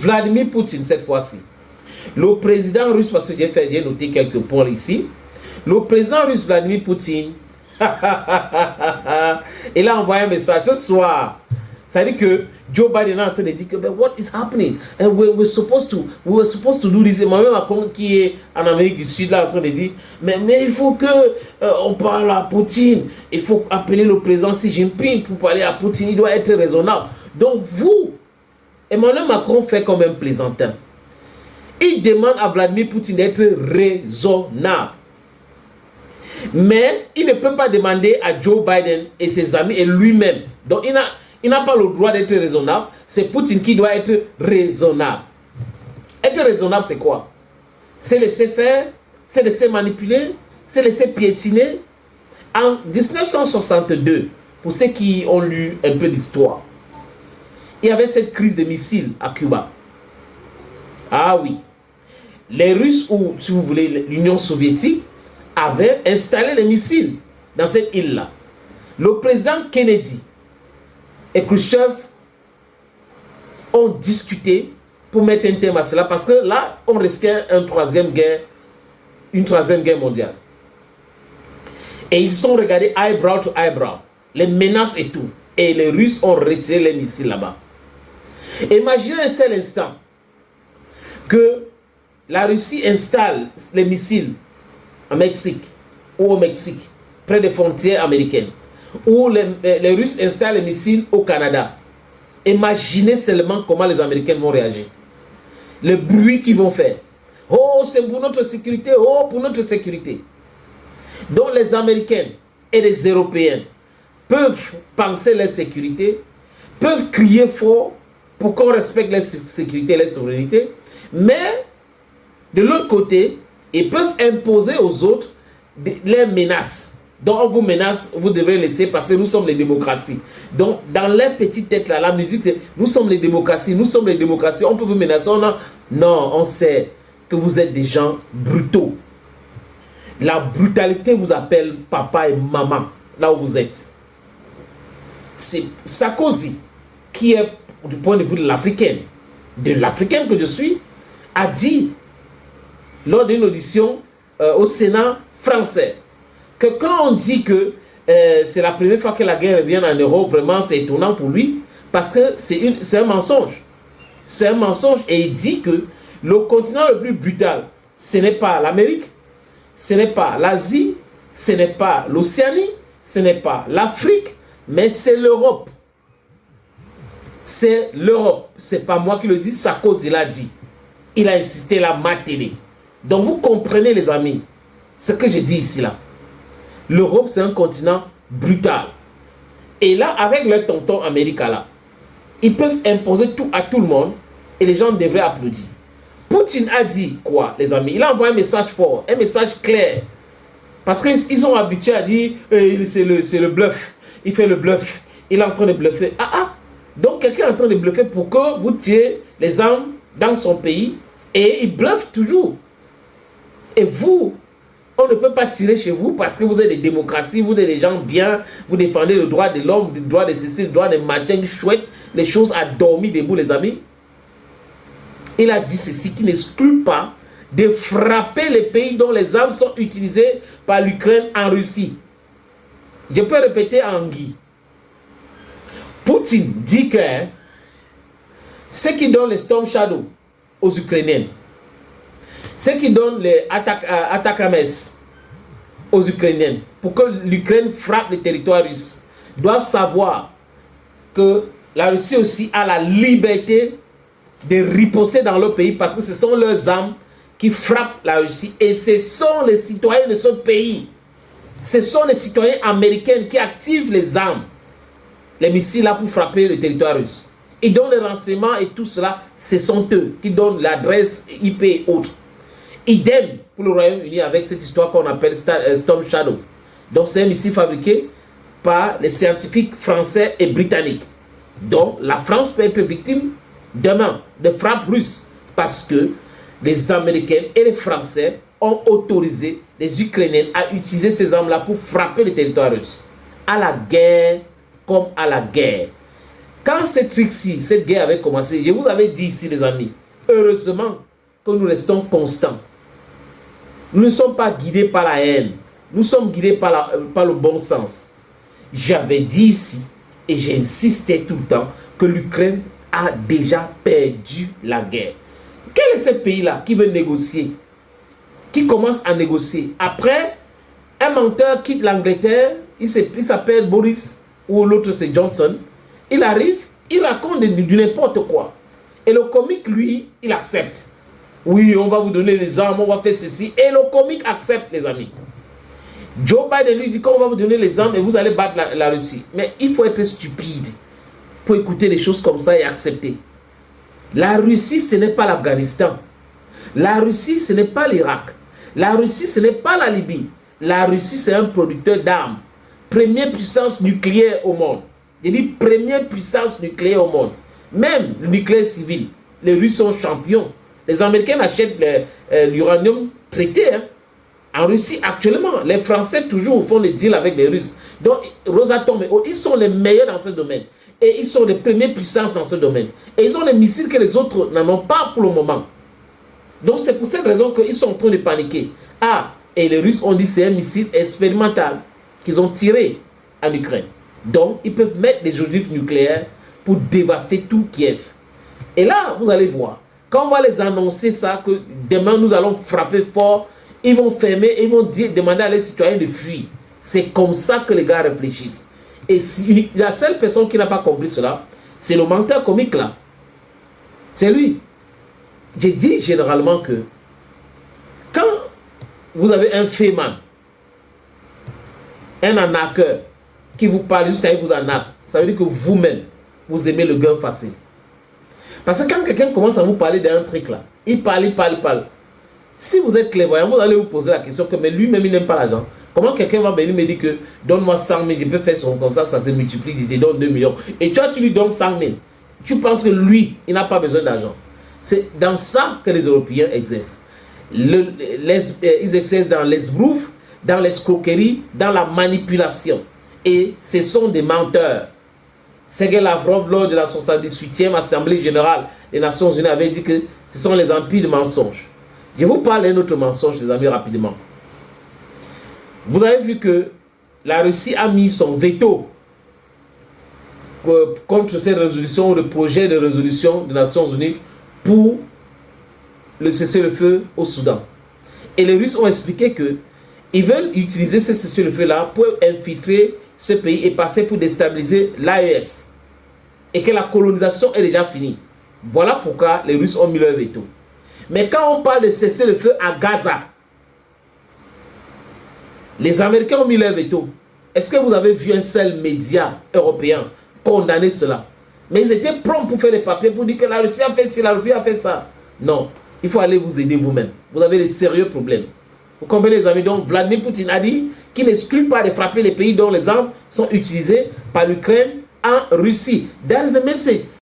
Vladimir Poutine, cette fois-ci. Le président russe, parce que j'ai noté quelques points ici. Le président russe Vladimir Poutine, il a envoyé un message ce soir. Ça veut dire que Joe Biden est en train de dire que what is happening? And we were supposed to do this. Et moi-même, Macron qui est en Amérique du Sud là en train de dire mais il faut que on parle à Poutine. Il faut appeler le président Xi Jinping pour parler à Poutine. Il doit être raisonnable. Donc vous, Emmanuel Macron fait comme un plaisantin. Il demande à Vladimir Poutine d'être raisonnable. Mais il ne peut pas demander à Joe Biden et ses amis et lui-même. Donc il n'a pas le droit d'être raisonnable. C'est Poutine qui doit être raisonnable. Être raisonnable, c'est quoi? C'est laisser faire, c'est laisser manipuler, c'est laisser piétiner. En 1962, pour ceux qui ont lu un peu d'histoire, il y avait cette crise de missiles à Cuba. Ah oui. Les Russes, ou si vous voulez, l'Union soviétique, avaient installé les missiles dans cette île-là. Le président Kennedy et Khrushchev ont discuté pour mettre un terme à cela parce que là, on risquait une troisième guerre mondiale. Et ils se sont regardés eyebrow to eyebrow, les menaces et tout. Et les Russes ont retiré les missiles là-bas. Imaginez un seul instant que la Russie installe les missiles en Mexique ou au Mexique, près des frontières américaines, ou les Russes installent les missiles au Canada. Imaginez seulement comment les Américains vont réagir. Le bruit qu'ils vont faire. Oh, c'est pour notre sécurité. Oh, pour notre sécurité. Donc les Américains et les Européens peuvent penser leur sécurité, peuvent crier fort pour qu'on respecte leur sécurité et leur souveraineté, mais de l'autre côté, ils peuvent imposer aux autres les menaces. Donc on vous menace, vous devrez laisser parce que nous sommes les démocraties. Donc dans leur petite tête là, la musique c'est nous sommes les démocraties, on peut vous menacer. Non, on sait que vous êtes des gens brutaux. La brutalité vous appelle papa et maman là où vous êtes. C'est Sarkozy qui est du point de vue de l'Africaine que je suis, a dit lors d'une audition au Sénat français que quand on dit que c'est la première fois que la guerre revient en Europe, vraiment c'est étonnant pour lui parce que c'est un mensonge. C'est un mensonge et il dit que le continent le plus brutal, ce n'est pas l'Amérique, ce n'est pas l'Asie, ce n'est pas l'Océanie, ce n'est pas l'Afrique, mais c'est l'Europe. C'est l'Europe. C'est pas moi qui le dis, Sarkozy l'a dit. Il a insisté la télé. Donc vous comprenez les amis, ce que je dis ici là. L'Europe c'est un continent brutal. Et là avec leur tonton américain là, ils peuvent imposer tout à tout le monde et les gens devraient applaudir. Poutine a dit quoi les amis? Il a envoyé un message fort, un message clair. Parce qu'ils sont habitués à dire c'est le bluff. Il fait le bluff. Il est en train de bluffer. Donc quelqu'un est en train de bluffer pour que vous tirez les armes dans son pays et il bluffe toujours. Et vous, on ne peut pas tirer chez vous parce que vous êtes des démocraties, vous êtes des gens bien, vous défendez le droit de l'homme, le droit de ceci, le droit de machins chouettes, les choses à dormir debout les amis. Il a dit ceci qui n'exclut pas de frapper les pays dont les armes sont utilisées par l'Ukraine en Russie. Je peux répéter en Guy. Poutine dit que ceux qui donnent les Storm Shadow aux Ukrainiens, ceux qui donnent les Atacams aux Ukrainiens pour que l'Ukraine frappe le territoire russe doivent savoir que la Russie aussi a la liberté de riposter dans leur pays parce que ce sont leurs armes qui frappent la Russie et ce sont les citoyens de ce pays. Ce sont les citoyens américains qui activent les armes, les missiles là pour frapper le territoire russe. Ils donnent les renseignements et tout cela, ce sont eux qui donnent l'adresse IP et autres. Idem pour le Royaume-Uni avec cette histoire qu'on appelle Storm Shadow. Donc c'est un missile fabriqué par les scientifiques français et britanniques. Donc la France peut être victime demain de frappes russes parce que les Américains et les Français ont autorisé les Ukrainiens à utiliser ces armes-là pour frapper le territoire russe. À la guerre comme à la guerre. Quand cette trick-ci, cette guerre avait commencé, je vous avais dit ici, les amis, heureusement que nous restons constants. Nous ne sommes pas guidés par la haine. Nous sommes guidés par le bon sens. J'avais dit ici, et j'insistais tout le temps, que l'Ukraine a déjà perdu la guerre. Quel est ce pays-là qui veut négocier? Qui commence à négocier? Après, un menteur quitte l'Angleterre, il s'appelle Boris, ou l'autre c'est Johnson. Il arrive, il raconte du n'importe quoi. Et le comique, lui, il accepte. Oui, on va vous donner les armes, on va faire ceci. Et le comique accepte, les amis. Joe Biden lui dit qu'on va vous donner les armes et vous allez battre la Russie. Mais il faut être stupide pour écouter les choses comme ça et accepter. La Russie, ce n'est pas l'Afghanistan. La Russie, ce n'est pas l'Irak. La Russie, ce n'est pas la Libye. La Russie, c'est un producteur d'armes. Première puissance nucléaire au monde. Je dis première puissance nucléaire au monde. Même le nucléaire civil. Les Russes sont champions. Les Américains achètent l'uranium traité. Hein. En Russie, actuellement, les Français toujours font des deals avec les Russes. Donc, Rosatom, ils sont les meilleurs dans ce domaine. Et ils sont les premières puissances dans ce domaine. Et ils ont des missiles que les autres n'en ont pas pour le moment. Donc, c'est pour cette raison qu'ils sont en train de paniquer. Ah, et les Russes ont dit que c'est un missile expérimental qu'ils ont tiré en Ukraine. Donc, ils peuvent mettre des ogives nucléaires pour dévaster tout Kiev. Et là, vous allez voir, quand on va les annoncer ça, que demain nous allons frapper fort, ils vont fermer et ils vont demander à les citoyens de fuir. C'est comme ça que les gars réfléchissent. Et si, la seule personne qui n'a pas compris cela, c'est le menteur comique là. C'est lui. J'ai dit généralement que quand vous avez un féman, un arnaqueur qui vous parle jusqu'à ce qu'il vous arnaque, ça veut dire que vous-même, vous aimez le gain facile. Parce que quand quelqu'un commence à vous parler d'un truc là, il parle. Si vous êtes clairvoyant, vous allez vous poser la question que mais lui-même il n'aime pas l'argent. Comment quelqu'un va venir me dire que donne-moi 100 000, je peux faire son comme ça se multiplie, il te donne 2 millions. Et toi, tu lui donnes 100 000. Tu penses que lui, il n'a pas besoin d'argent. C'est dans ça que les Européens exercent. Ils exercent dans l'esbrouf, dans l'escroquerie, dans la manipulation. Et ce sont des menteurs. Sergei Lavrov, lors de la 78e Assemblée Générale des Nations Unies, avait dit que ce sont les empires de mensonges. Je vous parle d'un autre mensonge, les amis, rapidement. Vous avez vu que la Russie a mis son veto contre cette résolution, le projet de résolution des Nations Unies pour le cessez-le-feu au Soudan. Et les Russes ont expliqué qu'ils veulent utiliser ce cessez-le-feu-là pour infiltrer ce pays et passer pour déstabiliser l'AES. Et que la colonisation est déjà finie. Voilà pourquoi les Russes ont mis leur veto. Mais quand on parle de cesser le feu à Gaza, les Américains ont mis leur veto. Est-ce que vous avez vu un seul média européen condamner cela? Mais ils étaient prompts pour faire les papiers, pour dire que la Russie a fait ci, la Russie a fait ça. Non, il faut aller vous aider vous-même. Vous avez des sérieux problèmes. Vous comprenez les amis? Donc Vladimir Poutine a dit qu'il n'exclut pas de frapper les pays dont les armes sont utilisées par l'Ukraine en Russie. That is the message.